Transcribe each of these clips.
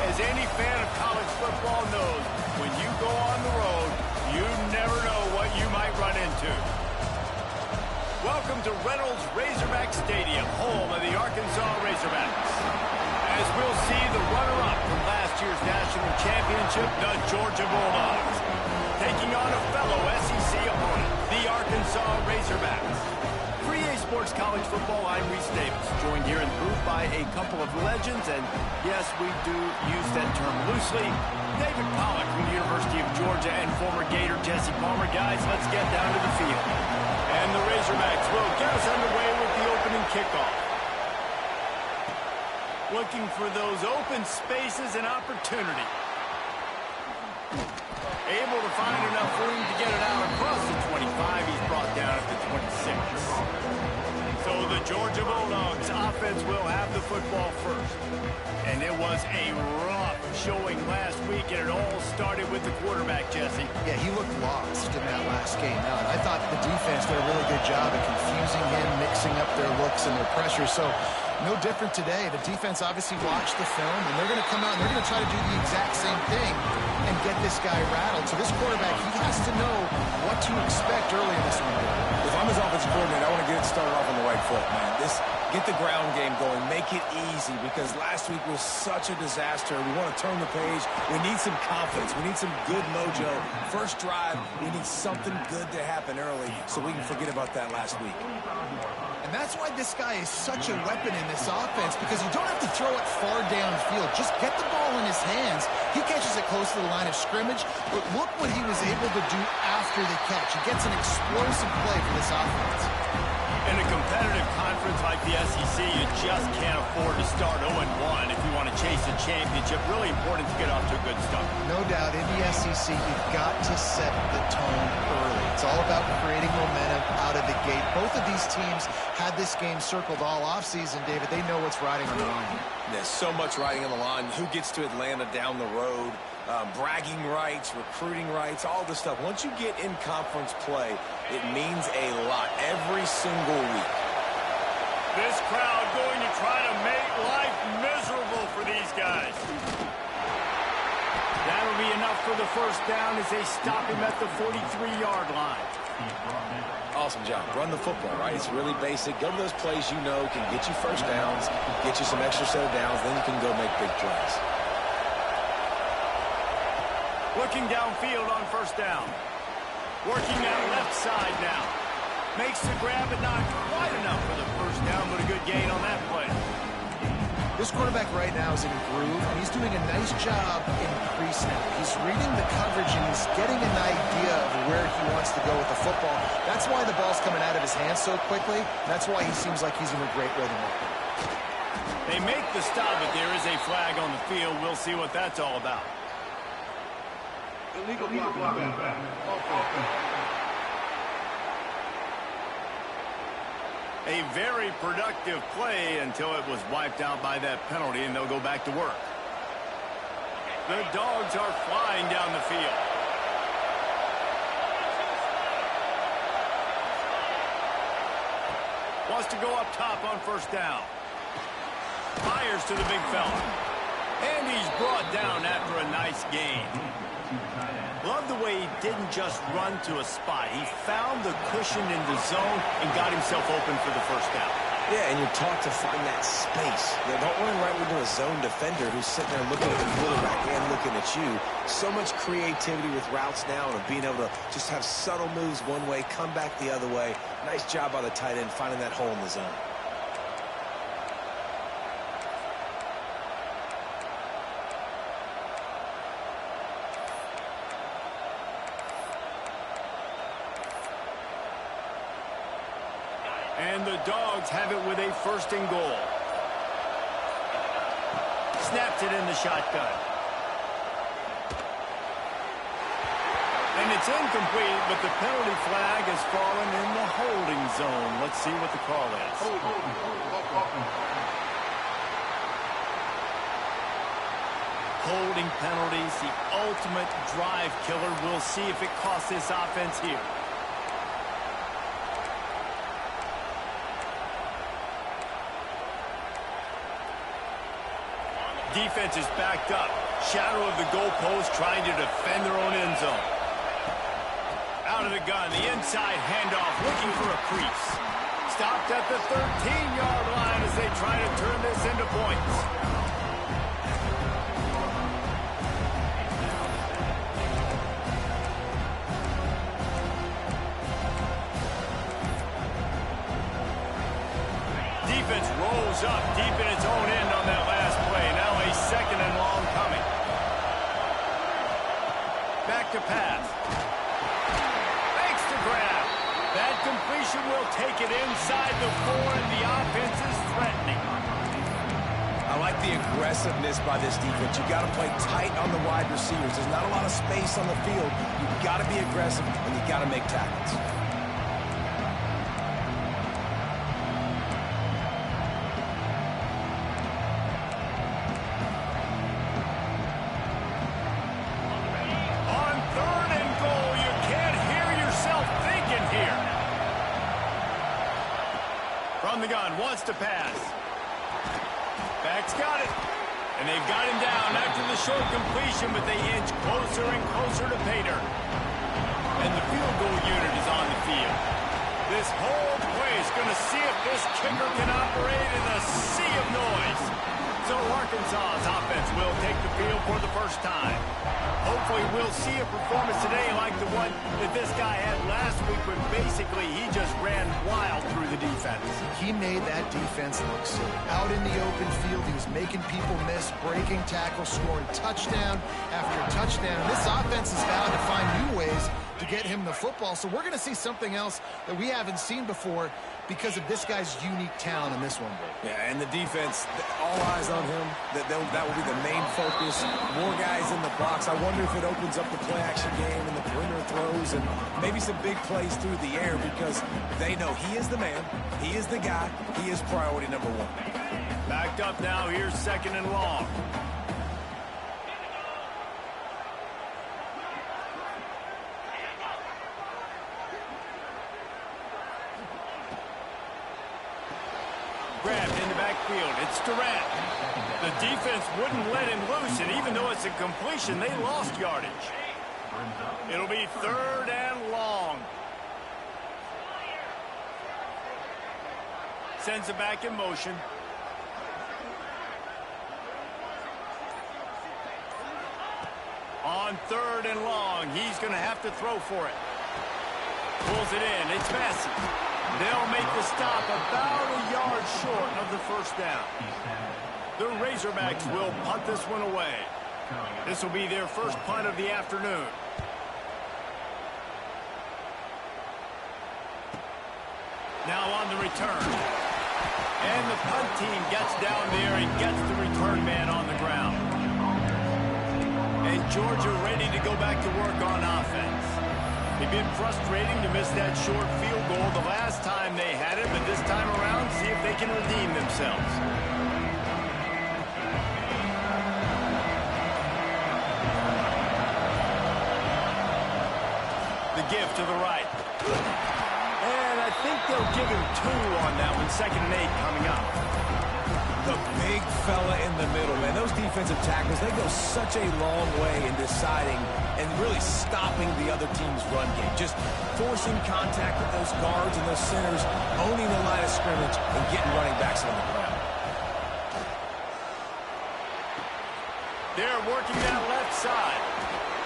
As any fan of college football knows, when you go on the road, you never know what you might run into. Welcome to Reynolds Razorback Stadium, home of the Arkansas Razorbacks. As we'll see the runner-up from last year's national championship, the Georgia Bulldogs, taking on a fellow SEC opponent, the Arkansas Razorbacks. For EA Sports College Football, I'm Reese Davis, joined here in the booth by a couple of legends, and yes, we do use that term loosely. David Pollack from the University of Georgia and former Gator Jesse Palmer. Guys, let's get down to the field. And the Razorbacks will get us underway with the opening kickoff. Looking for those open spaces and opportunity. Able to find enough room to get it out across the 25. He's brought down at the 26. So the Georgia Bulldogs offense will have the football first. And it was a rough showing last week, and it all started with the quarterback, Jesse. Yeah, he looked lost in that last game. Now, I thought the defense did a really good job of confusing him, mixing up their looks and their pressure. So no different today. The defense obviously watched the film, and they're going to come out and they're going to try to do the exact same thing and get this guy rattled. So this quarterback, he has to know what to expect early in this one. If I'm his offensive coordinator, I want to get it started off on the right foot, man. Get the ground game going. Make it easy, because last week was such a disaster. We want to turn the page. We need some confidence. We need some good mojo. First drive, we need something good to happen early so we can forget about that last week. And that's why this guy is such a weapon in this offense, because you don't have to throw it far downfield. Just get the ball in his hands. He catches it close to the line of scrimmage, but look what he was able to do after the catch. He gets an explosive play for this offense. In a competitive conference like the SEC, you just can't afford to start 0-1 if you want to chase a championship. Really important to get off to a good start. No doubt, in the SEC, you've got to set the tone early. It's all about creating momentum out of the gate. Both of these teams had this game circled all offseason, David. They know what's riding on the line. There's so much riding on the line. Who gets to Atlanta down the road? Bragging rights, recruiting rights, all this stuff. Once you get in conference play, it means a lot every single week. This crowd going to try to make life miserable for these guys. That'll be enough for the first down as they stop him at the 43-yard line. Awesome job. Run the football, right? It's really basic. Go to those plays you know can get you first downs, get you some extra set of downs, then you can go make big plays. Looking downfield on first down. Working that left side now. Makes the grab, but not quite enough for the first down, but a good gain on that play. This quarterback right now is in a groove, and he's doing a nice job in pre-snap. He's reading the coverage, and he's getting an idea of where he wants to go with the football. That's why the ball's coming out of his hands so quickly. That's why he seems like he's in a great rhythm. They make the stop, but there is a flag on the field. We'll see what that's all about. Illegal block. A very productive play until it was wiped out by that penalty, and they'll go back to work. The Dogs are flying down the field. Wants to go up top on first down. Fires to the big fella. And he's brought down after a nice gain. Love the way he didn't just run to a spot. He found the cushion in the zone and got himself open for the first down. Yeah, and you're taught to find that space. Don't run right into a zone defender who's sitting there looking at the quarterback and looking at you. So much creativity with routes now and being able to just have subtle moves one way, come back the other way. Nice job by the tight end finding that hole in the zone. And the Dogs have it with a first and goal. Snaps it in the shotgun. And it's incomplete, but the penalty flag has fallen in the holding zone. Let's see what the call is. Holding penalties, the ultimate drive killer. We'll see if it costs this offense here. Defense is backed up. Shadow of the goalpost trying to defend their own end zone. Out of the gun, the inside handoff looking for a crease. Stopped at the 13-yard line as they try to turn this into points. Defense rolls up deep in its own end on that last play. Now a second and long coming. Back to pass. Makes the grab. That completion will take it inside the 4, and the offense is threatening. I like the aggressiveness by this defense. You got to play tight on the wide receivers. There's not a lot of space on the field. You've got to be aggressive, and you got to make tackles. From the gun, wants to pass. Back's got it. And they've got him down after the short completion, but they inch closer and closer to pay dirt. And the field goal unit is on the field. This whole play is going to see if this kicker can operate in a sea of noise. So Arkansas's offense will take the field for the first time. Hopefully we'll see a performance today like the one that this guy had last week when basically he just ran wild through the defense. He made that defense look silly. Out in the open field, he was making people miss, breaking tackles, scoring touchdown after touchdown. This offense is bound to find new ways to get him the football. So we're going to see something else that we haven't seen before because of this guy's unique talent in this one. Yeah, and the defense, all eyes on him. That will be the main focus. More guys in the box. I wonder if it opens up the play-action game and the perimeter throws and maybe some big plays through the air because they know he is the man, he is the guy, he is priority number 1. Backed up now, here's second and long. Grabbed in the backfield. It's Durant. The defense wouldn't let him loose, and even though it's a completion, they lost yardage. It'll be third and long. Sends it back in motion. On third and long, he's going to have to throw for it. Pulls it in. It's Massey. They'll make the stop about a yard short of the first down. The Razorbacks will punt this one away. This will be their first punt of the afternoon. Now on the return. And the punt team gets down there and gets the return man on the ground. And Georgia ready to go back to work on offense. They've been frustrating to miss that short field goal the last time they had it, but this time around, see if they can redeem themselves. The give to the right. And I think they'll give him 2 on that one. 2nd and 8 coming up. The big fella in the middle, man. Those defensive tackles, they go such a long way in deciding and really stopping the other team's run game. Just forcing contact with those guards and those centers, owning the line of scrimmage, and getting running backs on the ground. They're working that left side.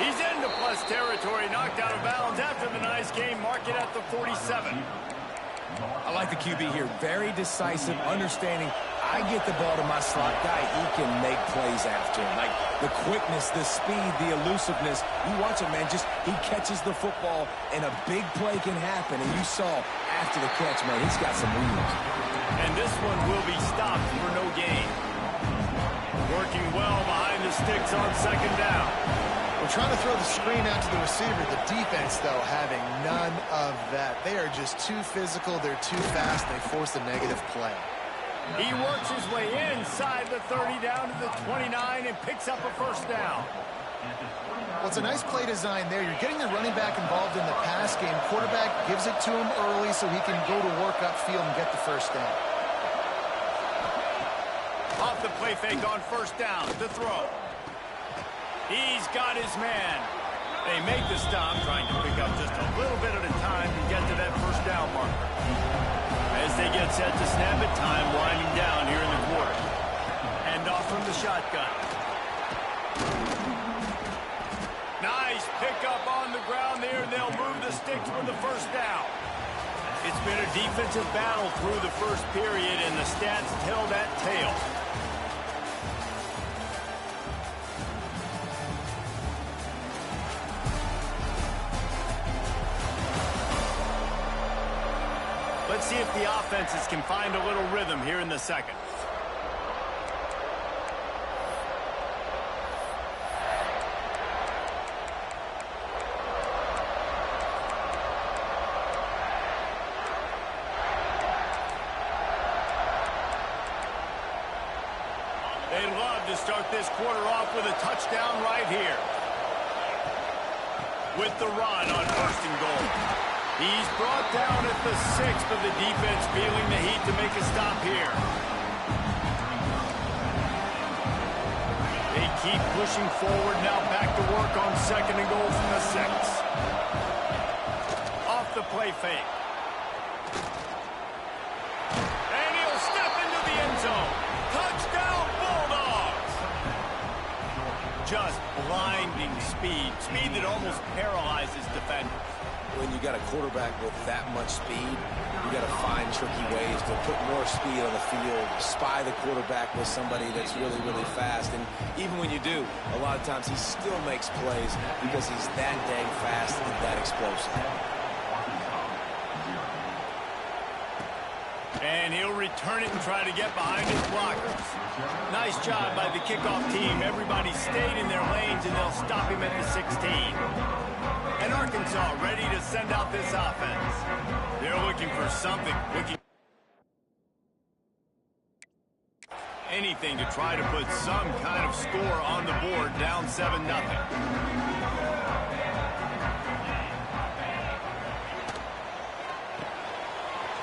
He's into plus territory, knocked out of bounds after the nice game. Mark it at the 47. I like the QB here. Very decisive, understanding I get the ball to my slot guy, he can make plays after him. Like the quickness, the speed, the elusiveness. You watch it, man, just he catches the football and a big play can happen. And you saw after the catch, man, he's got some wheels. And this one will be stopped for no gain. Working well behind the sticks on 2nd down. We're trying to throw the screen out to the receiver. The defense, though, having none of that. They are just too physical. They're too fast. They force a negative play. He works his way inside the 30 down to the 29 and picks up a first down. Well, it's a nice play design there. You're getting the running back involved in the pass game. Quarterback gives it to him early so he can go to work upfield and get the first down. Off the play play fake on first down to throw. He's got his man. They make the stop, trying to pick up just a little bit at a time to get to that first down marker. As they get set to snap it, time winding down here in the quarter. Hand off from the shotgun. Nice pickup on the ground there, and they'll move the sticks for the first down. It's been a defensive battle through the first period, and the stats tell that tale. Let's see if the offenses can find a little rhythm here in the second. They'd love to start this quarter off with a touchdown right here. With the run on first and goal. He's brought down at the 6th of the defense, feeling the heat to make a stop here. They keep pushing forward, now back to work on second and goal from the 6. Off the play fake. And he'll step into the end zone. Touchdown, Bulldogs! Just blinding speed. Speed that almost paralyzes defenders. When you got a quarterback with that much speed, you got to find tricky ways to put more speed on the field, spy the quarterback with somebody that's really, really fast. And even when you do, a lot of times he still makes plays because he's that dang fast and that explosive. And he'll return it and try to get behind his blockers. Nice job by the kickoff team. Everybody stayed in their lanes, and they'll stop him at the 16. And Arkansas ready to send out this offense. They're looking for something. Anything to try to put some kind of score on the board, down 7-0.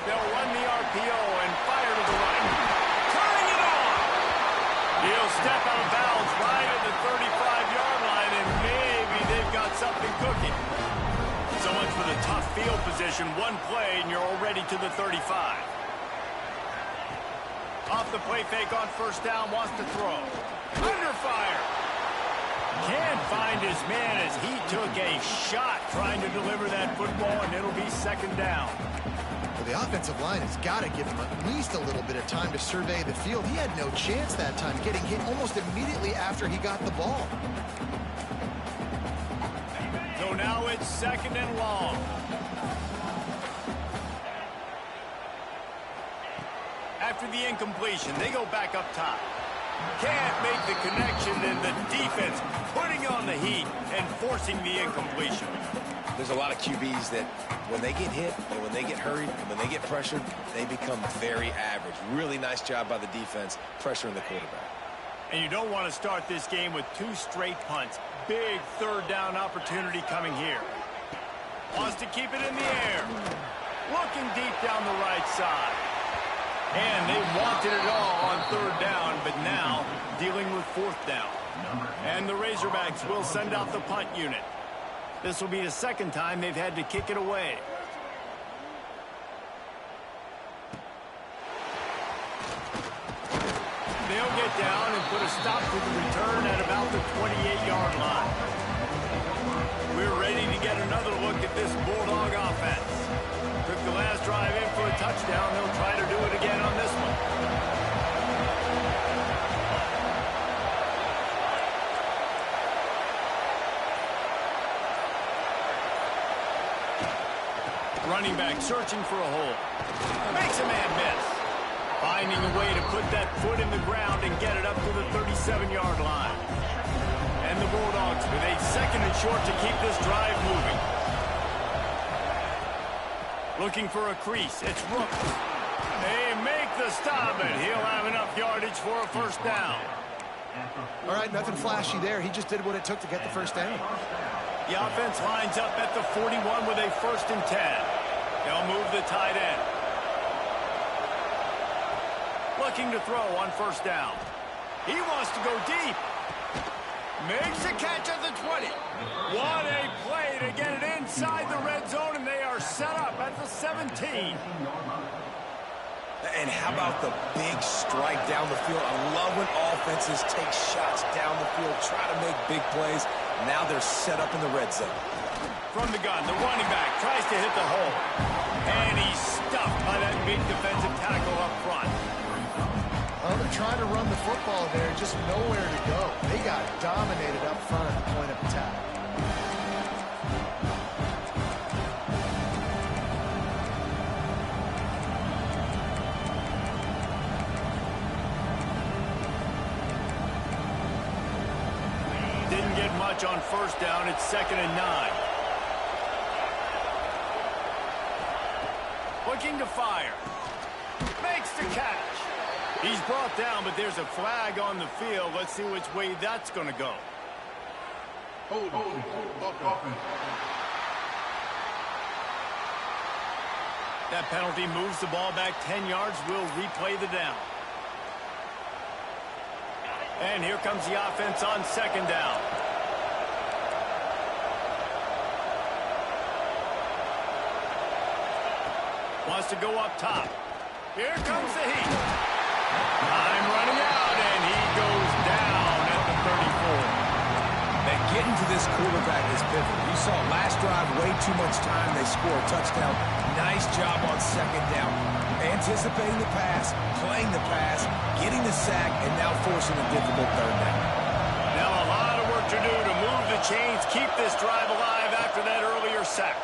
They'll run the RPO and fire to the right. Turning it on! He'll step out of bounds right at the 35-yard line, and maybe they've got something cooking. So much for the tough field position. One play, and you're already to the 35. Off the play fake on first down, wants to throw. Under fire. Can't find his man as he took a shot trying to deliver that football, and it'll be second down. Well, the offensive line has got to give him at least a little bit of time to survey the field. He had no chance that time, getting hit almost immediately after he got the ball. So now it's second and long. After the incompletion, they go back up top. Can't make the connection, and the defense putting on the heat and forcing the incompletion. There's a lot of QBs that when they get hit and when they get hurried and when they get pressured, they become very average. Really nice job by the defense pressuring the quarterback. And you don't want to start this game with 2 straight punts. Big third down opportunity coming here. Wants to keep it in the air. Looking deep down the right side. And they wanted it all on third down, but now dealing with fourth down. And the Razorbacks will send out the punt unit. This will be the second time they've had to kick it away. They'll get down and put a stop to the return at about the 28-yard line. We're ready to get another look at this Bulldog offense. Took the last drive in for a touchdown. They'll try to do it again on this one. Running back searching for a hole. Makes a man miss. Finding a way to put that foot in the ground and get it up to the 37-yard line. And the Bulldogs with a second and short to keep this drive moving. Looking for a crease. It's Rooks. They make the stop, and he'll have enough yardage for a first down. All right, nothing flashy there. He just did what it took to get the first down. The offense lines up at the 41 with a 1st and 10. They'll move the tight end. Looking to throw on first down. He wants to go deep. Makes a catch at the 20. What a play to get it inside the red zone, and they are set up at the 17. And how about the big strike down the field? I love when offenses take shots down the field, try to make big plays. Now they're set up in the red zone. From the gun, the running back tries to hit the hole. And he's stuffed by that big defensive tackle up front. Well, they're trying to run the football there, just nowhere to go. They got dominated up front at the point of attack. Didn't get much on first down. It's 2nd and 9. Looking to fire. Makes the catch. He's brought down, but there's a flag on the field. Let's see which way that's going to go. That penalty moves the ball back 10 yards. We'll replay the down. And here comes the offense on 2nd down. Wants to go up top. Here comes the heat. Time running out, and he goes down at the 34. And getting to this quarterback is pivotal. You saw last drive, way too much time. They score a touchdown. Nice job on 2nd down. Anticipating the pass, playing the pass, getting the sack, and now forcing a difficult 3rd down. Now a lot of work to do to move the chains, keep this drive alive after that earlier sack.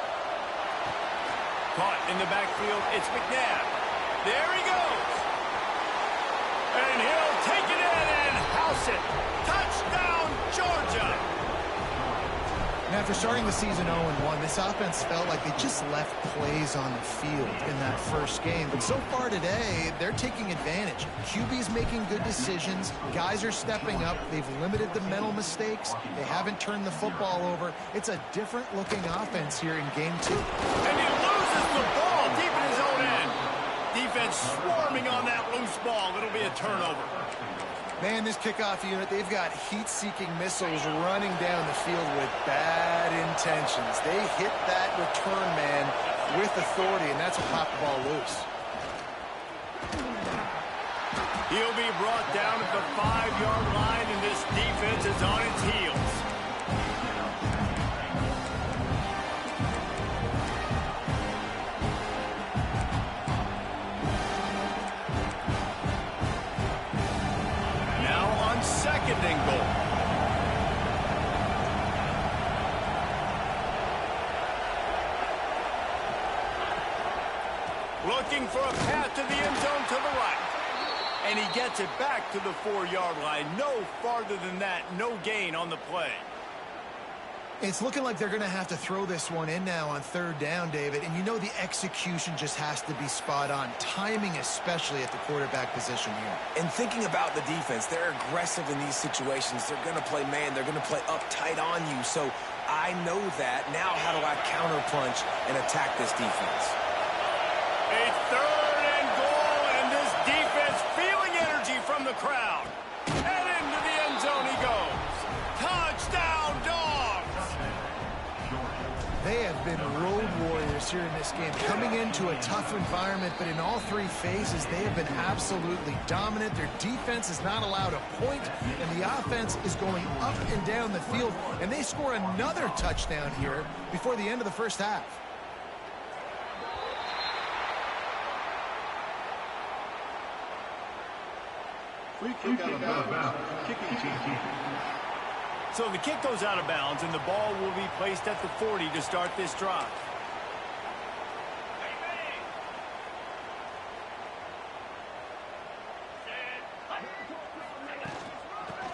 Caught in the backfield, it's McNabb. There he goes. And he'll take it in and house it. Touchdown, Georgia. And after starting the season 0-1, this offense felt like they just left plays on the field in that first game. But so far today, they're taking advantage. QB's making good decisions. Guys are stepping up. They've limited the mental mistakes. They haven't turned the football over. It's a different-looking offense here in Game 2. And he loses the ball deep in his own end. Defense swarming on that loose ball. It'll be a turnover. Man, this kickoff unit, they've got heat-seeking missiles running down the field with bad intentions. They hit that return man with authority, and that's what popped the ball loose. He'll be brought down at the 5-yard line, and this defense is on its heels. Second and goal. Looking for a path to the end zone to the right. And he gets it back to the 4-yard line. No farther than that. No gain on the play. It's looking like they're going to have to throw this one in now on 3rd down, David. And you know the execution just has to be spot on. Timing especially at the quarterback position here. And thinking about the defense, they're aggressive in these situations. They're going to play man. They're going to play up tight on you. So I know that. Now how do I counterpunch and attack this defense? A 3rd and goal, and this defense feeling energy from the crowd. And into the end zone he goes. Touchdown, Dogs! They have been road warriors here in this game, coming into a tough environment, but in all 3 phases, they have been absolutely dominant. Their defense is not allowed a point, and the offense is going up and down the field, and they score another touchdown here before the end of the first half. Free kick out of bounds. Kicking team. So the kick goes out of bounds, and the ball will be placed at the 40 to start this drive.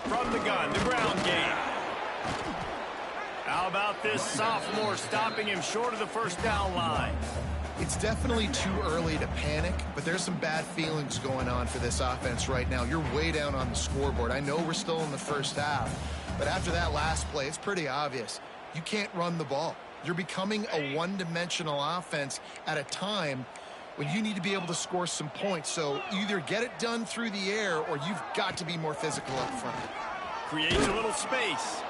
From the gun, the ground game. How about this sophomore stopping him short of the first down line? It's definitely too early to panic, but there's some bad feelings going on for this offense right now. You're way down on the scoreboard. I know we're still in the first half, but after that last play, it's pretty obvious. You can't run the ball. You're becoming a one-dimensional offense at a time when you need to be able to score some points. So either get it done through the air or you've got to be more physical up front. Creates a little space.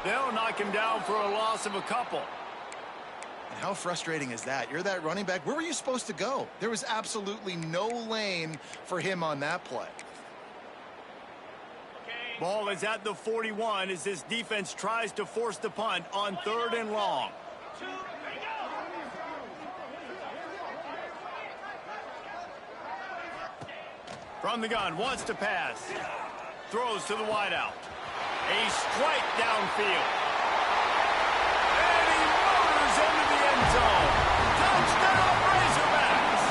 They'll knock him down for a loss of a couple. And how frustrating is that? You're that running back. Where were you supposed to go? There was absolutely no lane for him on that play. Ball is at the 41 as this defense tries to force the punt on 3rd and long. From the gun, wants to pass. Throws to the wideout. A strike downfield. And he motors into the end zone. Touchdown, Razorbacks!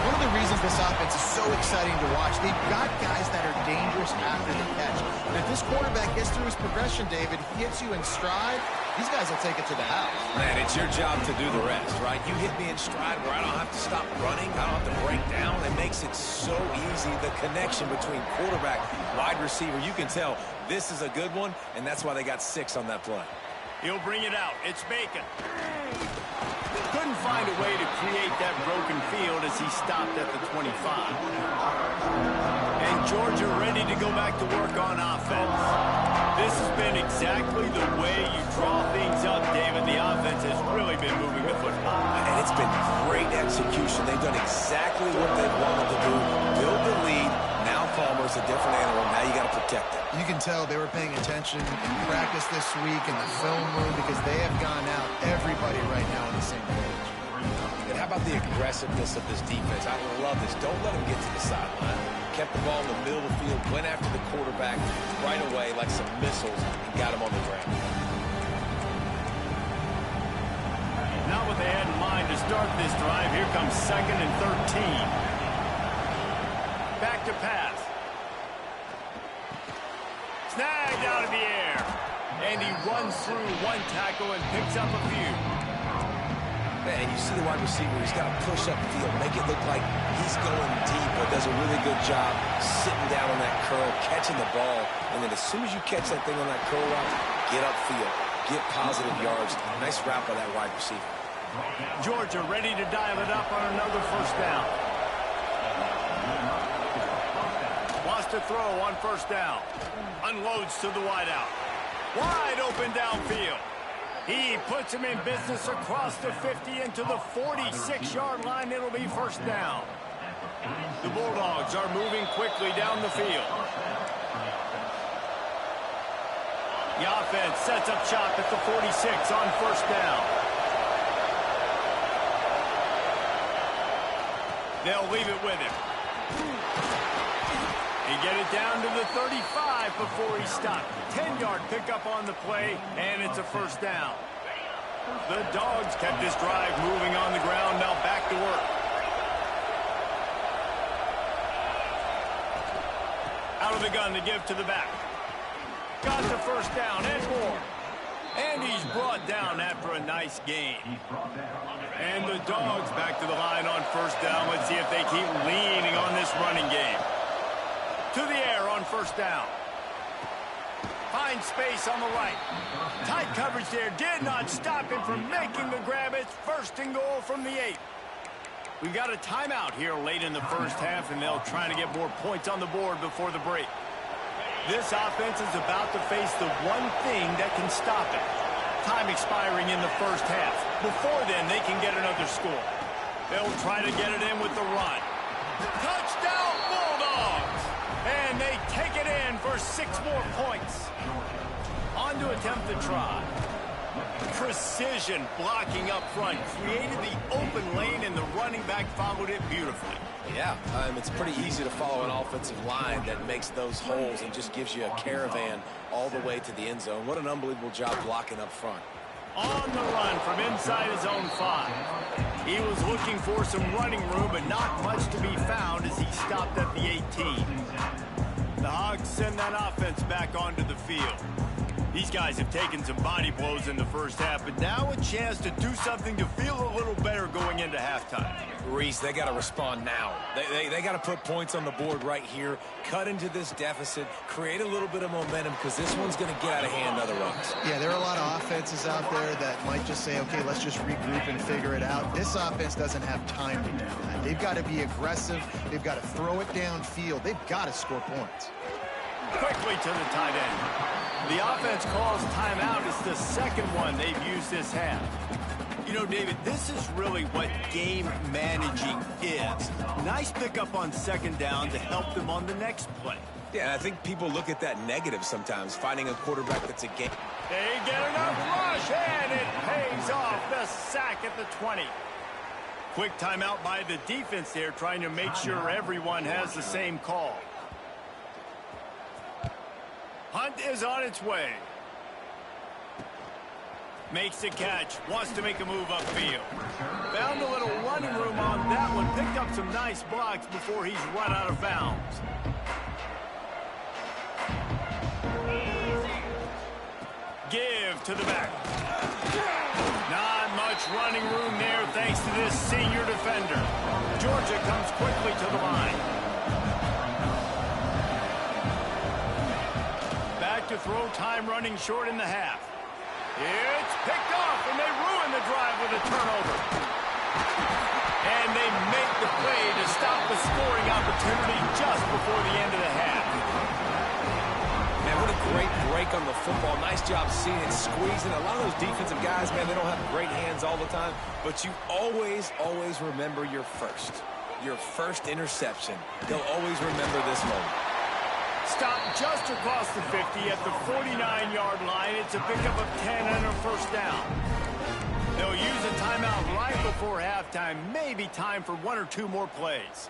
One of the reasons this offense is so exciting to watch, they've got guys that are dangerous after the catch. But if this quarterback gets through his progression, David, he hits you in stride, these guys will take it to the house. Man, it's your job to do the rest, right? You hit me in stride where I don't have to stop running. I don't have to break down. It makes it so easy. The connection between quarterback, wide receiver, you can tell this is a good one, and that's why they got 6 on that play. He'll bring it out. It's Bacon. Couldn't find a way to create that broken field as he stopped at the 25. And Georgia ready to go back to work on offense. This has been exactly the way you draw things up, David. The offense has really been moving the football. And it's been great execution. They've done exactly what they wanted to do. Build the lead. Now Palmer's a different animal. Now you got to protect it. You can tell they were paying attention in practice this week in the film room because they have gone out, everybody right now on the same page. And how about the aggressiveness of this defense? I love this. Don't let them get to the sideline. Kept the ball in the middle of the field, went after the quarterback right away like some missiles, and got him on the ground. Not what they had in mind to start this drive. Here comes 2nd and 13. Back to pass. Snagged out of the air. And he runs through one tackle and picks up a few. Man, you see the wide receiver, he's got to push up field, make it look like he's going deep, but does a really good job sitting down on that curl, catching the ball, and then as soon as you catch that thing on that curl route, get upfield, get positive yards. Nice route by that wide receiver. Georgia ready to dial it up on another 1st down. Wants to throw on 1st down. Unloads to the wideout. Wide open downfield. He puts him in business across the 50 into the 46-yard line. It'll be 1st down. The Bulldogs are moving quickly down the field. The offense sets up shop at the 46 on 1st down. They'll leave it with him. He get it down to the 35 before he stopped. 10-yard pickup on the play, and it's a 1st down. The Dogs kept this drive moving on the ground. Now back to work. Out of the gun to give to the back. Got the 1st down and more. And he's brought down after a nice gain. And the Dogs back to the line on 1st down. Let's see if they keep leaning on this running game. To the air on 1st down. Finds space on the right. Tight coverage there. Did not stop him from making the grab. It's 1st and goal from the 8. We've got a timeout here late in the 1st half, and they'll try to get more points on the board before the break. This offense is about to face the one thing that can stop it. Time expiring in the 1st half. Before then, they can get another score. They'll try to get it in with the run. Touchdown, Bulldogs! And they take it in for 6 more points. On to attempt the try. Precision blocking up front. Created the open lane, and the running back followed it beautifully. Yeah, it's pretty easy to follow an offensive line that makes those holes and just gives you a caravan all the way to the end zone. What an unbelievable job blocking up front. On the run from inside his own 5. He was looking for some running room, but not much to be found as he stopped at the 18. The Hogs send that offense back onto the field. These guys have taken some body blows in the 1st half, but now a chance to do something to feel a little better going into halftime. Reese, they got to respond now. They got to put points on the board right here, cut into this deficit, create a little bit of momentum because this one's going to get out of hand otherwise. Yeah, there are a lot of offenses out there that might just say, okay, let's just regroup and figure it out. This offense doesn't have time to do that. They've got to be aggressive. They've got to throw it downfield. They've got to score points. Quickly to the tight end. The offense calls timeout. It's the second one they've used this half. You know, David, this is really what game managing is. Nice pickup on second down to help them on the next play. Yeah, and I think people look at that negative sometimes, finding a quarterback that's a game. They get enough rush, and it pays off. The sack at the 20. Quick timeout by the defense there, trying to make sure everyone has the same call. Hunt is on its way. Makes the catch. Wants to make a move upfield. Found a little running room on that one. Picked up some nice blocks before he's run out of bounds. Give to the back. Not much running room there thanks to this senior defender. Georgia comes quickly to the line. Back to throw, time running short in the half. It's picked off, and they ruin the drive with a turnover. And they make the play to stop the scoring opportunity just before the end of the half. Man, what a great break on the football. Nice job seeing it, squeezing. A lot of those defensive guys, man, they don't have great hands all the time, but you always remember your first interception. They'll always remember this moment. Stopped just across the 50 at the 49-yard line. It's a pickup of 10 and a first down. They'll use a timeout right before halftime. Maybe time for one or two more plays.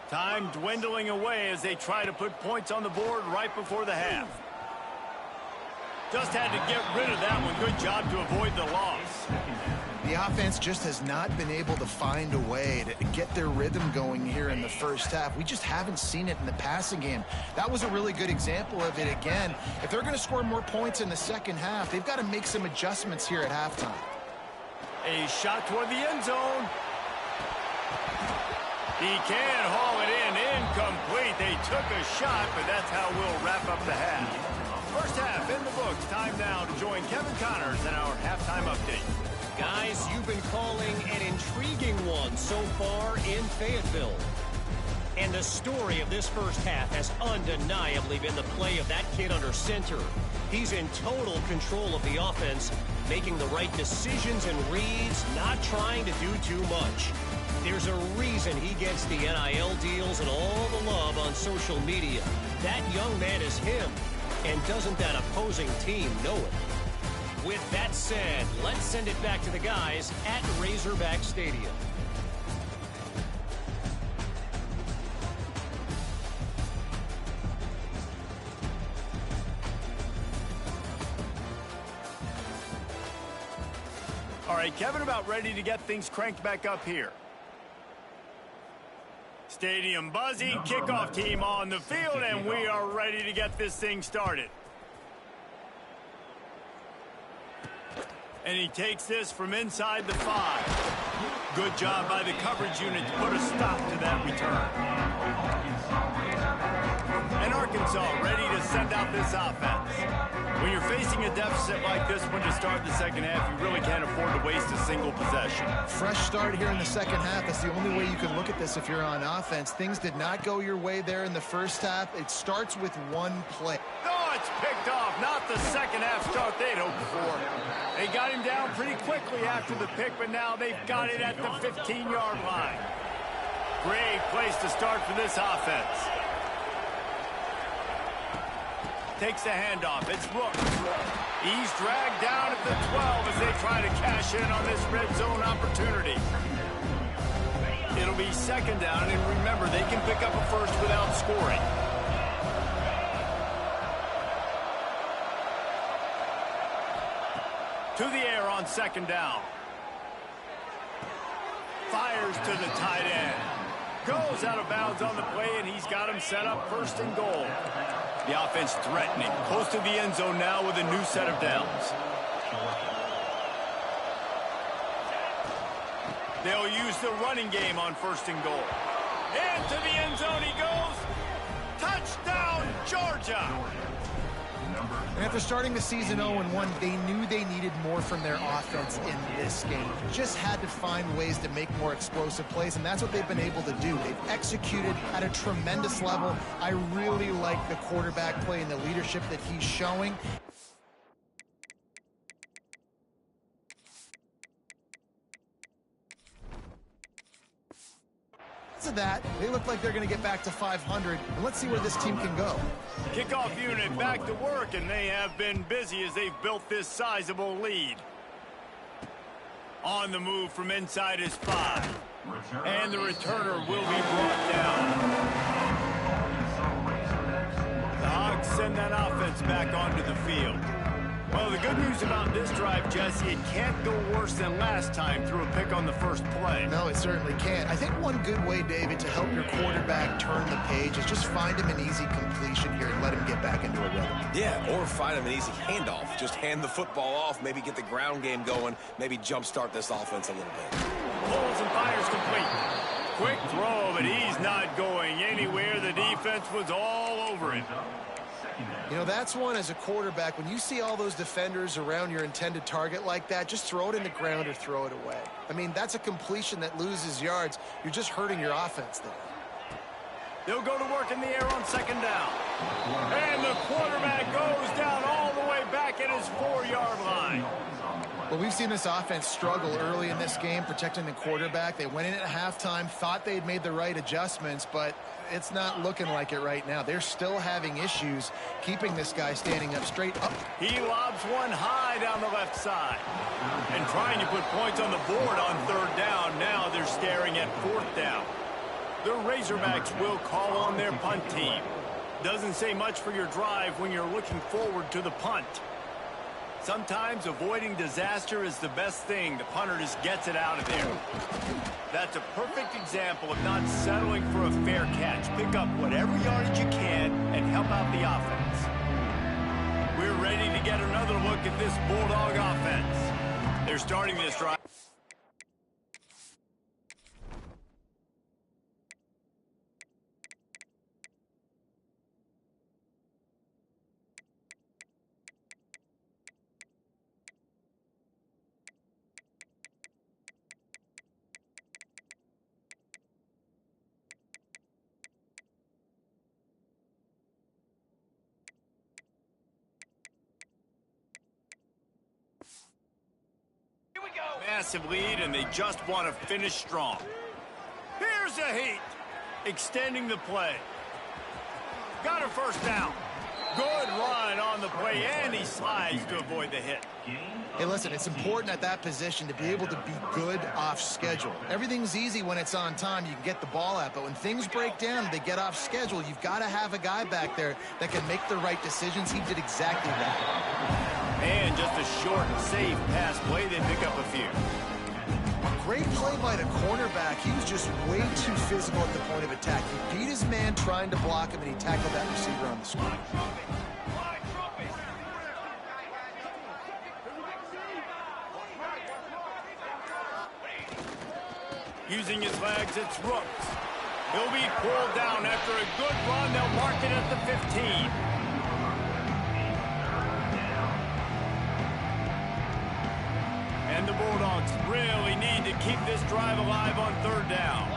Time dwindling away as they try to put points on the board right before the half. Just had to get rid of that one. Good job to avoid the loss. The offense just has not been able to find a way to get their rhythm going here in the first half. We just haven't seen it in the passing game. That was a really good example of it again. If they're going to score more points in the second half, they've got to make some adjustments here at halftime. A shot toward the end zone. He can haul it in. Incomplete. They took a shot, but that's how we'll wrap up the half. First half in the books. Time now to join Kevin Connors in our halftime update. Guys, you've been calling an intriguing one so far in Fayetteville. And the story of this first half has undeniably been the play of that kid under center. He's in total control of the offense, making the right decisions and reads, not trying to do too much. There's a reason he gets the NIL deals and all the love on social media. That young man is him, and doesn't that opposing team know it? With that said, let's send it back to the guys at Razorback Stadium. All right, Kevin, about ready to get things cranked back up here. Stadium buzzing, kickoff team on the field, and we are ready to get this thing started. And he takes this from inside the 5. Good job by the coverage unit to put a stop to that return. And Arkansas ready to send out this offense. When you're facing a deficit like this one to start the second half, you really can't afford to waste a single possession. Fresh start here in the second half. That's the only way you can look at this if you're on offense. Things did not go your way there in the first half. It starts with one play. Oh, it's picked off. Not the second half start they'd hoped for. They got him down pretty quickly after the pick, but now they've got it at the 15-yard line. Great place to start for this offense. Takes the handoff. It's Rook. He's dragged down at the 12 as they try to cash in on this red zone opportunity. It'll be second down, and remember, they can pick up a first without scoring. To the air on second down. Fires to the tight end. Goes out of bounds on the play, and he's got him set up first and goal. The offense threatening. Close to the end zone now with a new set of downs. They'll use the running game on 1st and goal. Into the end zone he goes. Touchdown, Georgia. And after starting the season 0-1, they knew they needed more from their offense in this game. Just had to find ways to make more explosive plays, and that's what they've been able to do. They've executed at a tremendous level. I really like the quarterback play and the leadership that he's showing. Of that, they look like they're going to get back to 500, and let's see where this team can go. Kickoff unit back to work, and they have been busy as they've built this sizable lead. On the move from inside his 5, and the returner will be brought down. The Hogs send that offense back onto the field. Well, the good news about this drive, Jesse, it can't go worse than last time through a pick on the first play. No, it certainly can't. I think one good way, David, to help your quarterback turn the page is just find him an easy completion here and let him get back into a rhythm. Yeah, or find him an easy handoff. Just hand the football off, maybe get the ground game going, maybe jumpstart this offense a little bit. Pulls and fires complete. Quick throw, but he's not going anywhere. The defense was all over him. You know, that's one as a quarterback. When you see all those defenders around your intended target like that, just throw it in the ground or throw it away. I mean, that's a completion that loses yards. You're just hurting your offense there. They'll go to work in the air on 2nd down. And the quarterback goes down all the way back at his 4-yard line. Well, we've seen this offense struggle early in this game protecting the quarterback. They went in at halftime, thought they'd made the right adjustments, but it's not looking like it right now. They're still having issues keeping this guy standing up straight up. He lobs one high down the left side. And trying to put points on the board on 3rd down. Now they're staring at 4th down. The Razorbacks will call on their punt team. Doesn't say much for your drive when you're looking forward to the punt. Sometimes avoiding disaster is the best thing. The punter just gets it out of there. That's a perfect example of not settling for a fair catch. Pick up whatever yardage you can and help out the offense. We're ready to get another look at this Bulldog offense. They're starting this drive. Massive lead, and they just want to finish strong. Here's a heat. Extending the play. Got a 1st down. Good run on the play, and he slides to avoid the hit. Hey, listen, it's important at that position to be able to be good off schedule. Everything's easy when it's on time. You can get the ball out, but when things break down, they get off schedule. You've got to have a guy back there that can make the right decisions. He did exactly that. And just a short and safe pass play. They pick up a few. Great play by the cornerback. He was just way too physical at the point of attack. He beat his man trying to block him, and he tackled that receiver on the screen. Using his legs, it's Rooks. He'll be pulled down after a good run. They'll mark it at the 15. And the Bulldogs really need to keep this drive alive on 3rd down.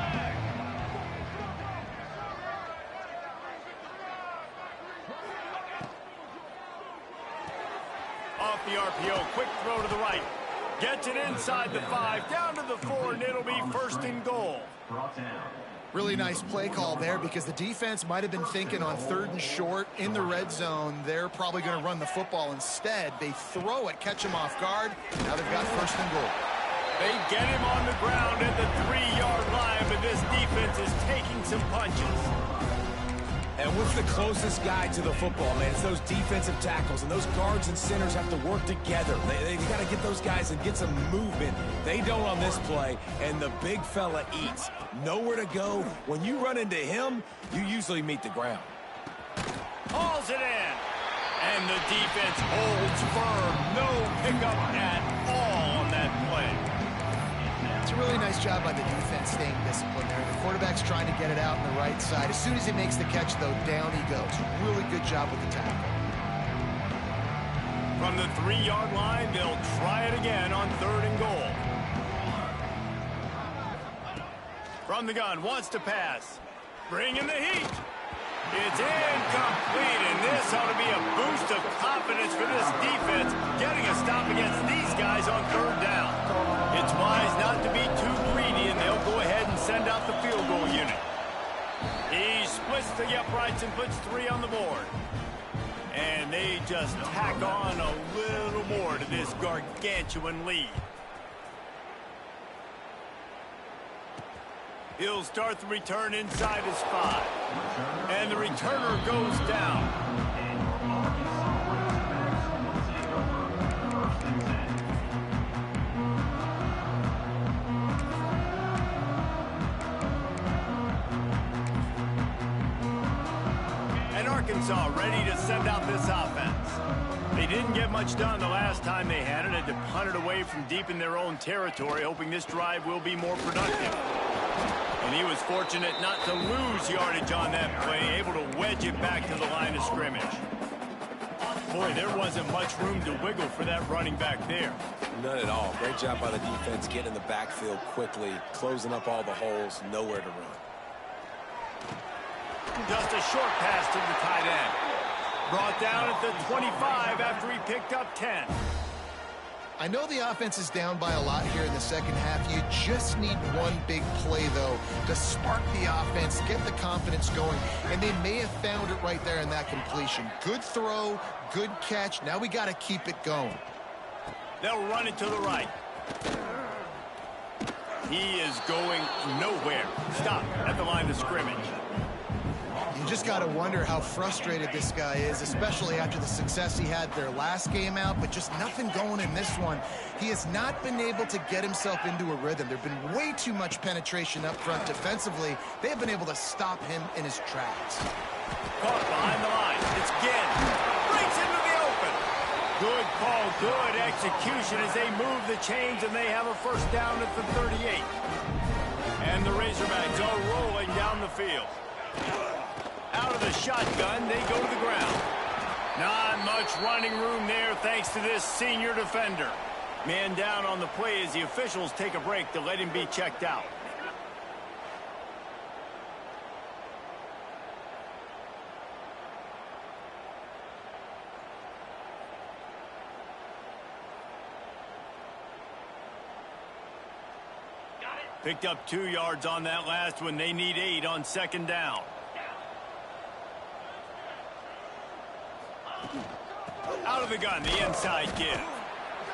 Off the RPO, quick throw to the right. Gets it inside the 5, down to the 4, and it'll be 1st and goal. Really nice play call there because the defense might have been thinking on 3rd and short in the red zone. They're probably going to run the football instead. They throw it, catch him off guard. Now they've got 1st and goal. They get him on the ground at the 3-yard line, but this defense is taking some punches. And what's the closest guy to the football, man? It's those defensive tackles, and those guards and centers have to work together. They got to get those guys and get some movement. They don't on this play, and the big fella eats. Nowhere to go. When you run into him, you usually meet the ground. Hauls it in. And the defense holds firm. No pickup at all on that play. It's a really nice job by the defense staying disciplined there. The quarterback's trying to get it out on the right side. As soon as he makes the catch, though, down he goes. Really good job with the tackle. From the 3-yard line, they'll try it again on 3rd and goal. From the gun, wants to pass. Bringing the heat. It's incomplete, and this ought to be a boost of confidence for this defense, getting a stop against these guys on 3rd down. It's wise not to be too greedy, and they'll go ahead and send out the field goal unit. He splits the uprights and puts 3 on the board. And they just tack on a little more to this gargantuan lead. He'll start the return inside his 5. And the returner goes down. And Arkansas ready to send out this offense. They didn't get much done the last time they had it. Had to punt it away from deep in their own territory, hoping this drive will be more productive. And he was fortunate not to lose yardage on that play, able to wedge it back to the line of scrimmage. Boy, there wasn't much room to wiggle for that running back there. None at all. Great job by the defense getting in the backfield quickly, closing up all the holes, nowhere to run. Just a short pass to the tight end. Brought down at the 25 after he picked up 10. I know the offense is down by a lot here in the second half. You just need one big play, though, to spark the offense, get the confidence going, and they may have found it right there in that completion. Good throw, good catch. Now we got to keep it going. They'll run it to the right. He is going nowhere. Stop at the line of scrimmage. You just got to wonder how frustrated this guy is, especially after the success he had their last game out, but just nothing going in this one. He has not been able to get himself into a rhythm. There have been way too much penetration up front defensively. They have been able to stop him in his tracks. Caught behind the line. It's Ginn. Breaks into the open. Good call, good execution as they move the chains, and they have a first down at the 38. And the Razorbacks are rolling down the field. Out of the shotgun, they go to the ground. Not much running room there thanks to this senior defender. Man down on the play as the officials take a break to let him be checked out. Picked up 2 yards on that last one. They need 8 on 2nd down. Out of the gun, the inside give.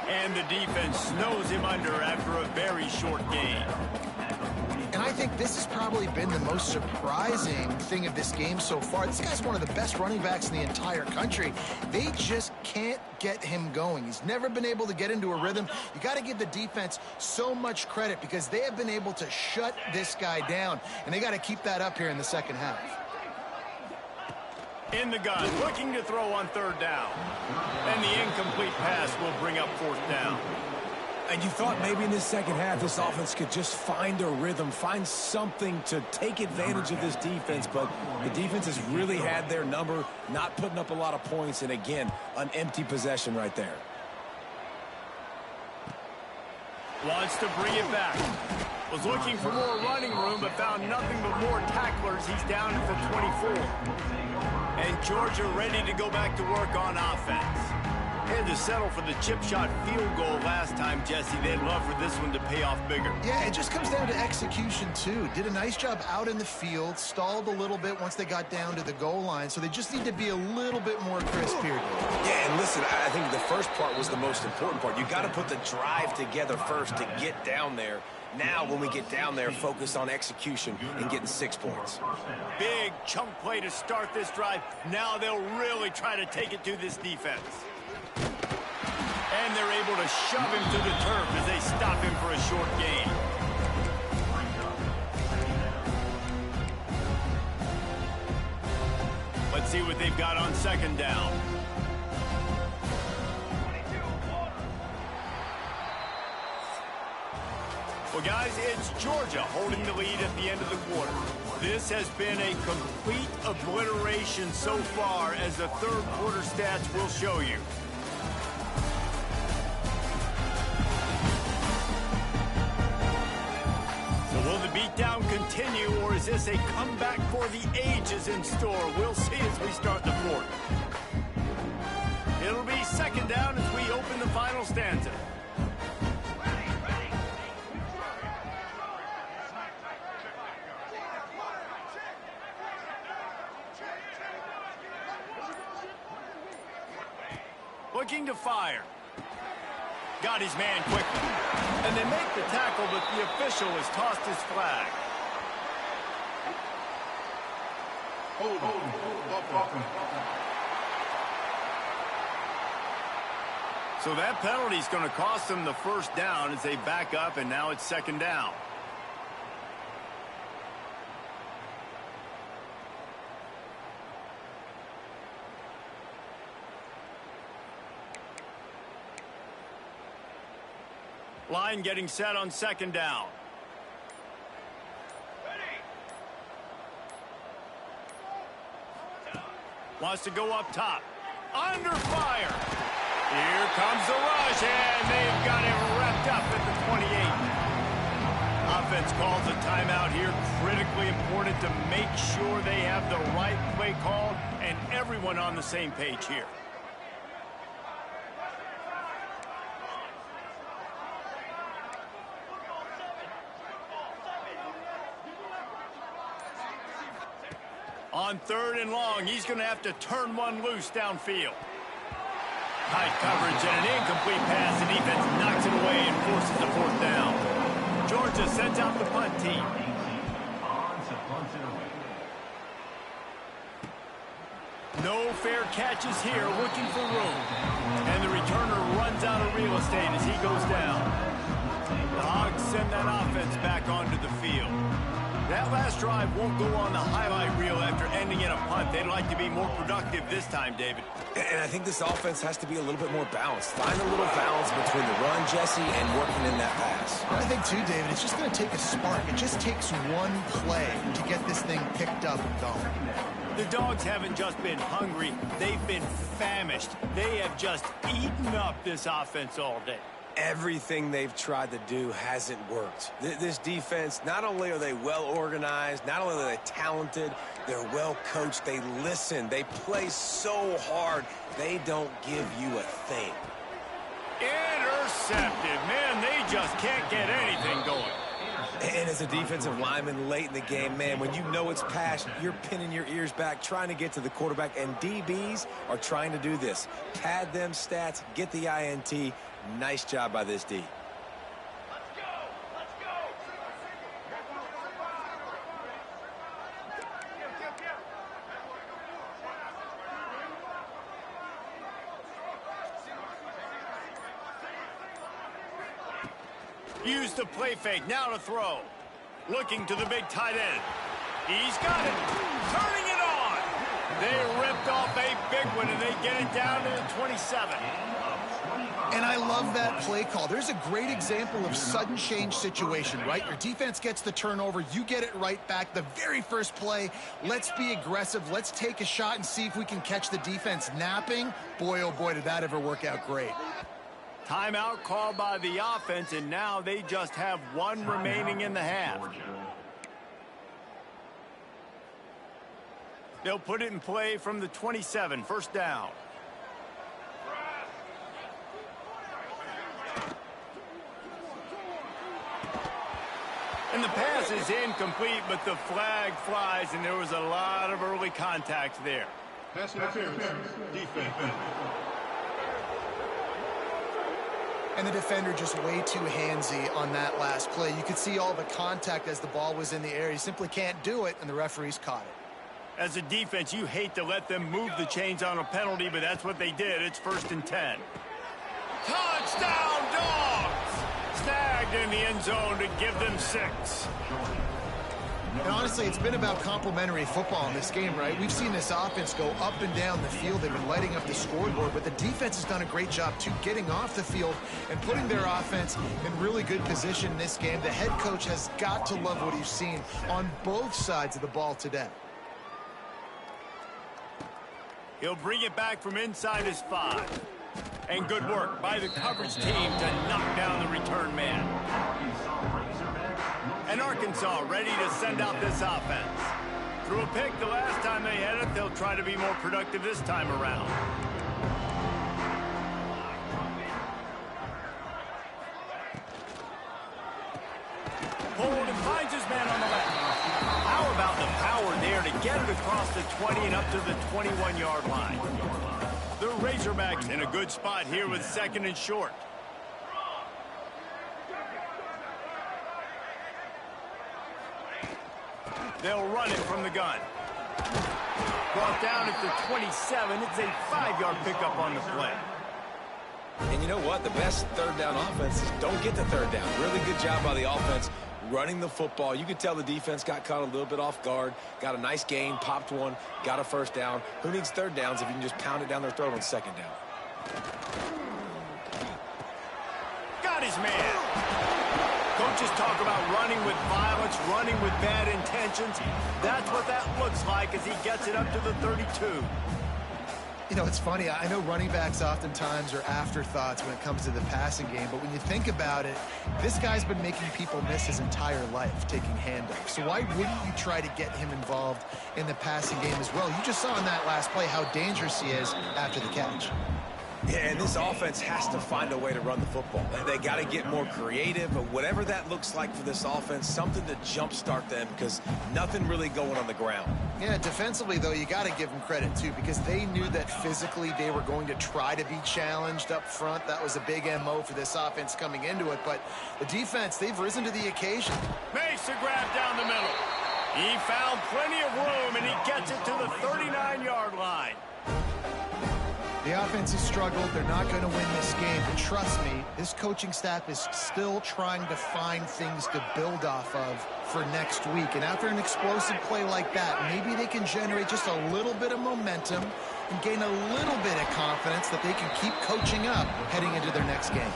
And the defense snows him under after a very short gain. And I think this has probably been the most surprising thing of this game so far. This guy's one of the best running backs in the entire country. They just can't get him going. He's never been able to get into a rhythm. You got to give the defense so much credit because they have been able to shut this guy down. And they got to keep that up here in the second half. In the gun, looking to throw on 3rd down. And the incomplete pass will bring up 4th down. And you thought maybe in this second half this offense could just find a rhythm, find something to take advantage of this defense, but the defense has really had their number, not putting up a lot of points, and again, an empty possession right there. Wants to bring it back. Was looking for more running room, but found nothing but more tacklers. He's down at the 24. And Georgia ready to go back to work on offense. Had to settle for the chip shot field goal last time, Jesse. They'd love for this one to pay off bigger. Yeah, it just comes down to execution, too. Did a nice job out in the field, stalled a little bit once they got down to the goal line, so they just need to be a little bit more crisp here. Yeah, and listen, I think the first part was the most important part. You got to put the drive together first to get down there. Now, when we get down there, focus on execution and getting 6 points. Big chunk play to start this drive. Now they'll really try to take it to this defense. And they're able to shove him to the turf as they stop him for a short gain. Let's see what they've got on 2nd down. Well, guys, it's Georgia holding the lead at the end of the quarter. This has been a complete obliteration so far, as the third quarter stats will show you. So will the beatdown continue, or is this a comeback for the ages in store? We'll see as we start the fourth. It'll be second down as we open the final stanza. Looking to fire. Got his man quickly. And they make the tackle, but the official has tossed his flag. So that penalty is going to cost them the first down as they back up, and now it's second down. Line getting set on second down. Wants to go up top. Under fire. Here comes the rush, and they've got it wrapped up at the 28. Offense calls a timeout here. Critically important to make sure they have the right play called and everyone on the same page here. On third and long, he's going to have to turn one loose downfield. Tight coverage and an incomplete pass. The defense knocks it away and forces the fourth down. Georgia sends out the punt team. No fair catches here, looking for room. And the returner runs out of real estate as he goes down. The Hogs send that offense back onto the field. That last drive won't go on the highlight reel after ending in a punt. They'd like to be more productive this time, David. And I think this offense has to be a little bit more balanced. Find a little balance between the run, Jesse, and working in that pass. I think, too, David, it's just going to take a spark. It just takes one play to get this thing picked up and going. The Dogs haven't just been hungry. They've been famished. They have just eaten up this offense all day. Everything they've tried to do hasn't worked. This defense, not only are they well organized, not only are they talented, they're well coached, they listen, they play so hard, they don't give you a thing. Intercepted. Man, they just can't get anything going. And as a defensive lineman late in the game, man, when you know it's past, you're pinning your ears back, trying to get to the quarterback, and DBs are trying to do this. Pad them stats, get the INT. Nice job by this D. Let's go! Let's go! Use the play fake, now to throw. Looking to the big tight end. He's got it. Turning it on. They ripped off a big one, and they get it down to the 27. And I love that play call. There's a great example of sudden change situation, right? Your defense gets the turnover. You get it right back. The very first play, let's be aggressive. Let's take a shot and see if we can catch the defense napping. Boy, oh boy, did that ever work out great. Timeout called by the offense, and now they just have one remaining in the half. They'll put it in play from the 27, first down. And the pass is incomplete, but the flag flies, and there was a lot of early contact there. Pass interference, defense. And the defender just way too handsy on that last play. You could see all the contact as the ball was in the air. You simply can't do it, and the referees caught it. As a defense, you hate to let them move the chains on a penalty, but that's what they did. It's 1st and 10. Touchdown, Dogs! Snagged in the end zone to give them 6. And honestly, it's been about complementary football in this game, right? We've seen this offense go up and down the field. They've been lighting up the scoreboard, but the defense has done a great job, too, getting off the field and putting their offense in really good position in this game. The head coach has got to love what he's seen on both sides of the ball today. He'll bring it back from inside his 5. And good work by the coverage team to knock down the return man. And Arkansas ready to send out this offense. Threw a pick the last time they had it. They'll try to be more productive this time around. Hold and finds his man on the left. How about the power there to get it across the 20 and up to the 21-yard line? The Razorbacks in a good spot here with 2nd and short. They'll run it from the gun. Brought down at the 27. It's a 5-yard pickup on the play. And you know what? The best third down offense is don't get the third down. Really good job by the offense running the football. You could tell the defense got caught a little bit off guard, got a nice gain, popped one, got a first down. Who needs third downs if you can just pound it down their throat on 2nd down? Got his man. Coaches talk about running with violence, running with bad intentions. That's what that looks like as he gets it up to the 32. You know, it's funny. I know running backs oftentimes are afterthoughts when it comes to the passing game, but when you think about it, this guy's been making people miss his entire life taking handoffs. So why wouldn't you try to get him involved in the passing game as well? You just saw in that last play how dangerous he is after the catch. Yeah, and this offense has to find a way to run the football. They got to get more creative, but whatever that looks like for this offense, something to jumpstart them because nothing really going on the ground. Yeah, defensively, though, you got to give them credit, too, because they knew that physically they were going to try to be challenged up front. That was a big MO for this offense coming into it, but the defense, they've risen to the occasion. Makes a grab down the middle. He found plenty of room, and he gets it to the 39-yard line. The offense has struggled. They're not going to win this game. But trust me, this coaching staff is still trying to find things to build off of for next week. And after an explosive play like that, maybe they can generate just a little bit of momentum and gain a little bit of confidence that they can keep coaching up heading into their next game.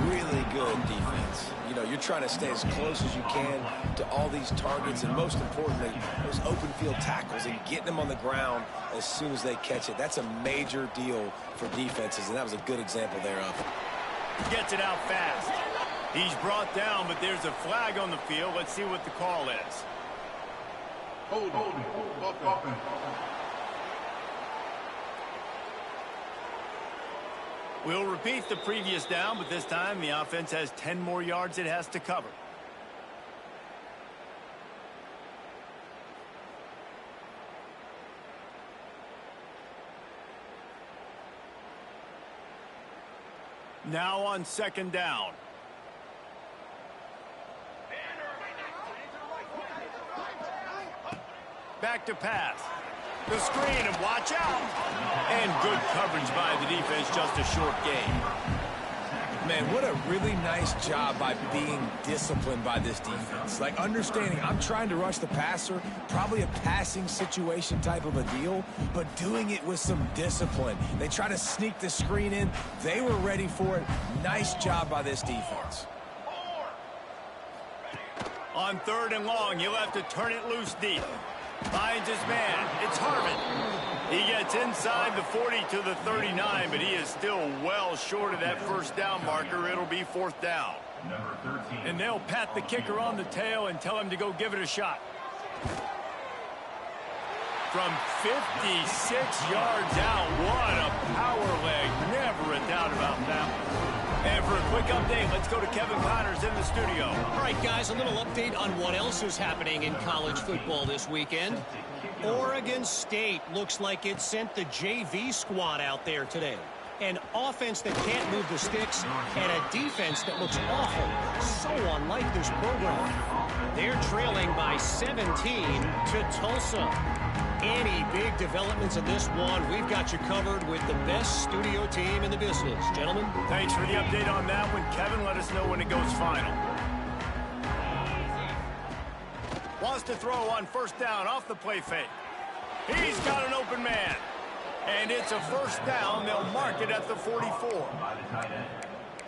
Really good defense. You know, you're trying to stay as close as you can to all these targets, and most importantly, those open field tackles and getting them on the ground as soon as they catch it. That's a major deal for defenses, and that was a good example thereof. Gets it out fast. He's brought down, but there's a flag on the field. Let's see what the call is. Hold. Offense. We'll repeat the previous down, but this time the offense has 10 more yards it has to cover. Now on 2nd down. Back to pass. The screen, and watch out. And good coverage by the defense, just a short gain. Man, what a really nice job by being disciplined by this defense. Like, understanding I'm trying to rush the passer, probably a passing situation type of a deal, but doing it with some discipline. They try to sneak the screen in. They were ready for it. Nice job by this defense. On 3rd and long, he'll have to turn it loose deep. Finds his man. It's Harvin. He gets inside the 40 to the 39, but he is still well short of that first down marker. It'll be 4th down. And they'll pat the kicker on the tail and tell him to go give it a shot. From 56 yards out, what a power leg. Never a doubt about that one. And for a quick update, let's go to Kevin Connors in the studio. All right, guys, a little update on what else is happening in college football this weekend. Oregon State looks like it sent the JV squad out there today. An offense that can't move the sticks and a defense that looks awful. So unlike this program. They're trailing by 17 to Tulsa. Any big developments in this one, we've got you covered with the best studio team in the business. Gentlemen. Thanks for the update on that one. Kevin, let us know when it goes final. Wants to throw on first down off the play fake. He's got an open man. And it's a first down. They'll mark it at the 44.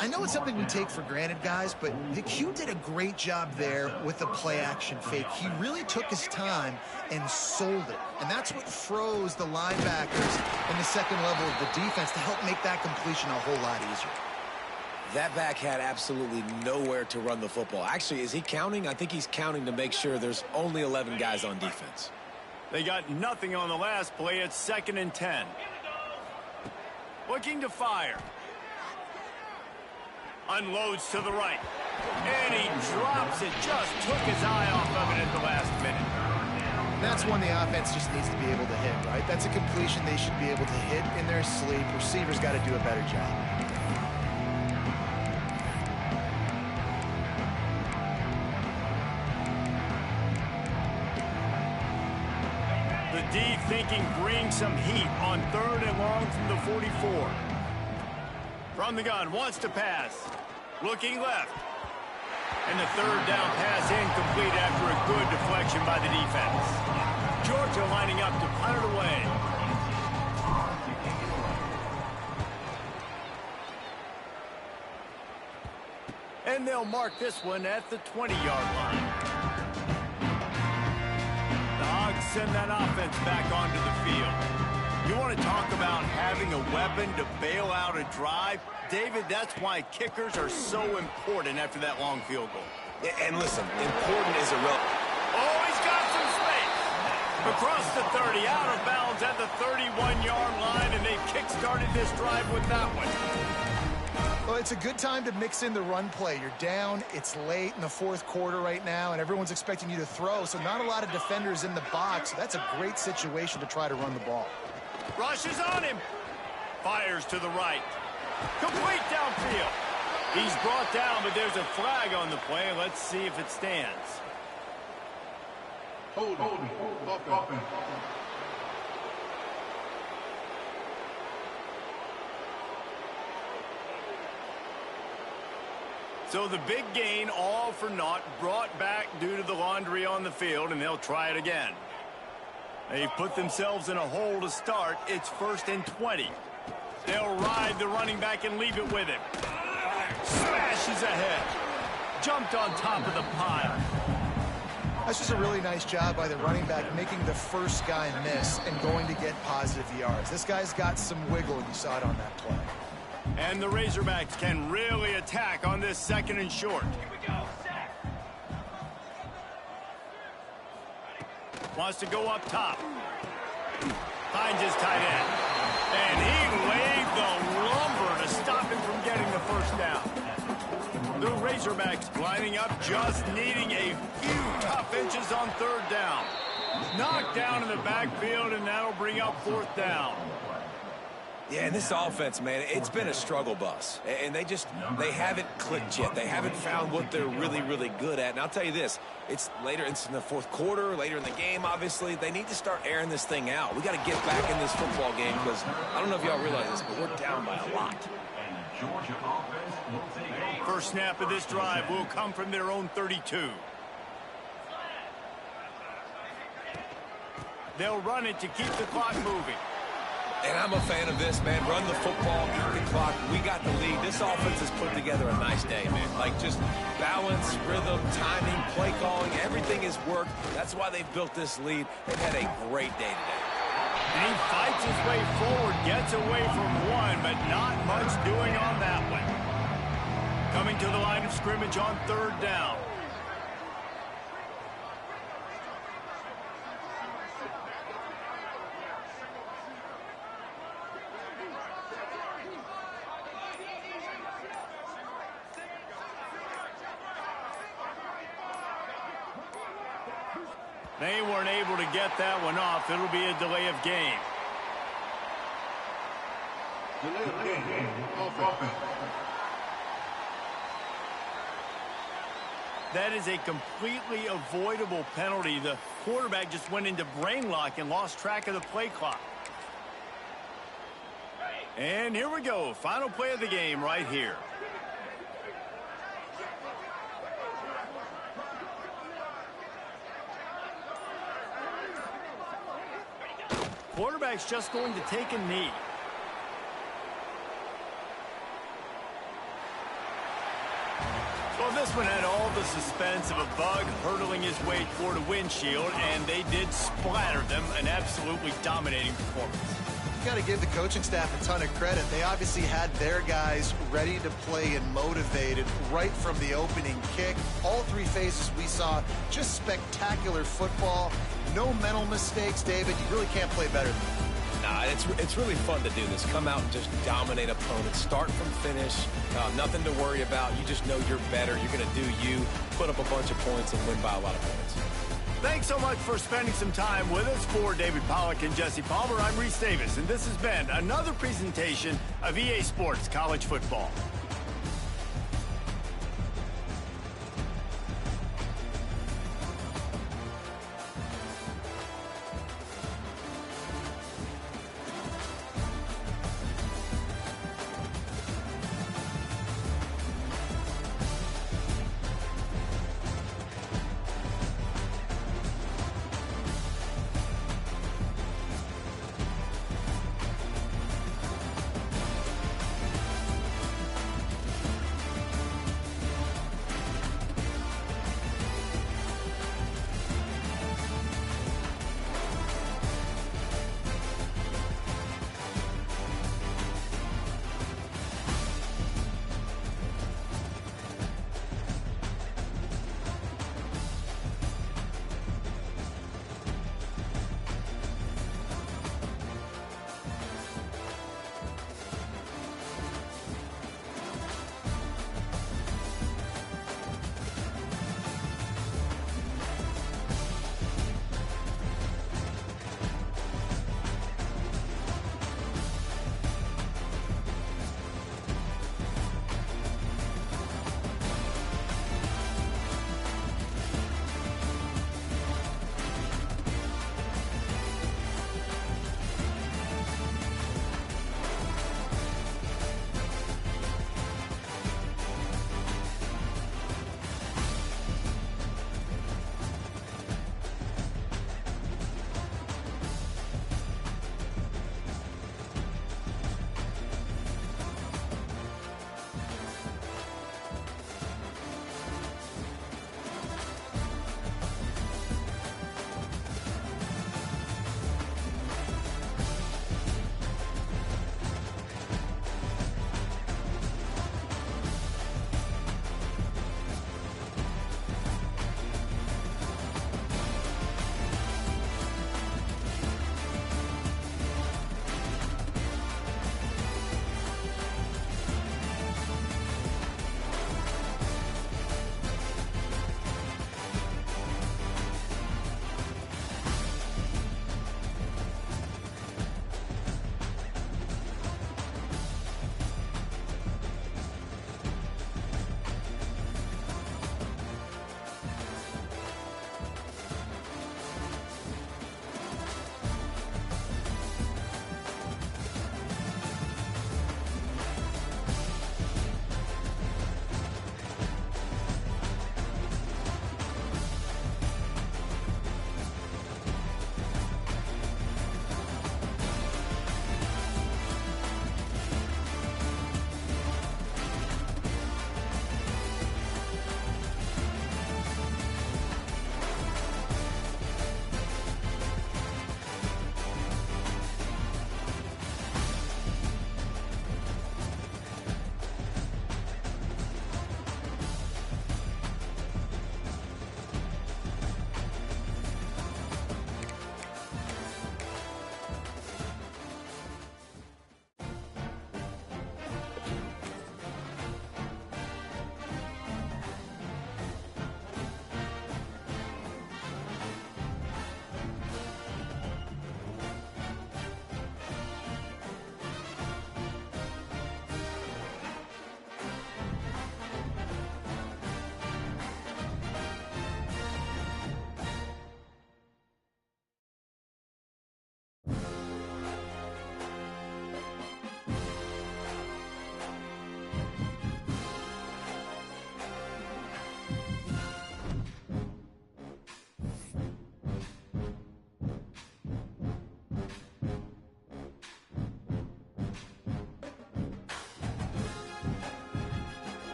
I know it's something we take for granted, guys, but Q did a great job there with the play-action fake. He really took his time and sold it. And that's what froze the linebackers in the second level of the defense to help make that completion a whole lot easier. That back had absolutely nowhere to run the football. Actually, is he counting? I think he's counting to make sure there's only 11 guys on defense. They got nothing on the last play. It's 2nd and 10. Looking to fire. Unloads to the right. And he drops it. Just took his eye off of it at the last minute. That's one the offense just needs to be able to hit, right? That's a completion they should be able to hit in their sleep. Receivers got to do a better job. The D thinking bring some heat on 3rd and long from the 44. From the gun, wants to pass. Looking left. And the 3rd down pass incomplete after a good deflection by the defense. Georgia lining up to punt it away. And they'll mark this one at the 20-yard line. The Hogs send that offense back onto the field. You want to talk about having a weapon to bail out a drive? David, that's why kickers are so important after that long field goal. And listen, important is irrelevant. Oh, he's got some space. Across the 30, out of bounds at the 31-yard line, and they've kick-started this drive with that one. Well, it's a good time to mix in the run play. You're down, it's late in the 4th quarter right now, and everyone's expecting you to throw, so not a lot of defenders in the box. That's a great situation to try to run the ball. Rushes on him. Fires to the right. Complete downfield. He's brought down, but there's a flag on the play. Let's see if it stands. Hold. Offense. So the big gain, all for naught, brought back due to the laundry on the field, and they'll try it again. They've put themselves in a hole to start. It's 1st and 20. They'll ride the running back and leave it with him. Smashes ahead. Jumped on top of the pile. That's just a really nice job by the running back, making the first guy miss and going to get positive yards. This guy's got some wiggle, and you saw it on that play. And the Razorbacks can really attack on this 2nd and short. Wants to go up top. Finds his tight end. And he laid the lumber to stop him from getting the first down. The Razorbacks lining up, just needing a few tough inches on 3rd down. Knocked down in the backfield, and that'll bring up 4th down. Yeah, and this offense, man, it's been a struggle bus. And they haven't clicked yet. They haven't found what they're really, really good at. And I'll tell you this, it's in the 4th quarter, later in the game, obviously. They need to start airing this thing out. We got to get back in this football game because I don't know if y'all realize this, but we're down by a lot. First snap of this drive will come from their own 32. They'll run it to keep the clock moving. And I'm a fan of this, man. Run the football, keep the clock. We got the lead. This offense has put together a nice day, man. Like, just balance, rhythm, timing, play calling, everything has worked. That's why they've built this lead. They've had a great day today. And he fights his way forward, gets away from one, but not much doing on that one. Coming to the line of scrimmage on 3rd down. They weren't able to get that one off. It'll be a delay of game. That is a completely avoidable penalty. The quarterback just went into brain lock and lost track of the play clock. And here we go. Final play of the game right here. quarterback's just going to take a knee. Well, this one had all the suspense of a bug hurtling his way toward a windshield, and they did splatter them, an absolutely dominating performance. You got to give the coaching staff a ton of credit. They obviously had their guys ready to play and motivated right from the opening kick. All three phases we saw, just spectacular football. No mental mistakes, David. You really can't play better than that. Nah, it's really fun to do this. Come out and just dominate opponents. Start from finish. Nothing to worry about. You just know you're better. You're going to do you, put up a bunch of points, and win by a lot of points. Thanks so much for spending some time with us. For David Pollack and Jesse Palmer, I'm Reese Davis, and this has been another presentation of EA Sports College Football.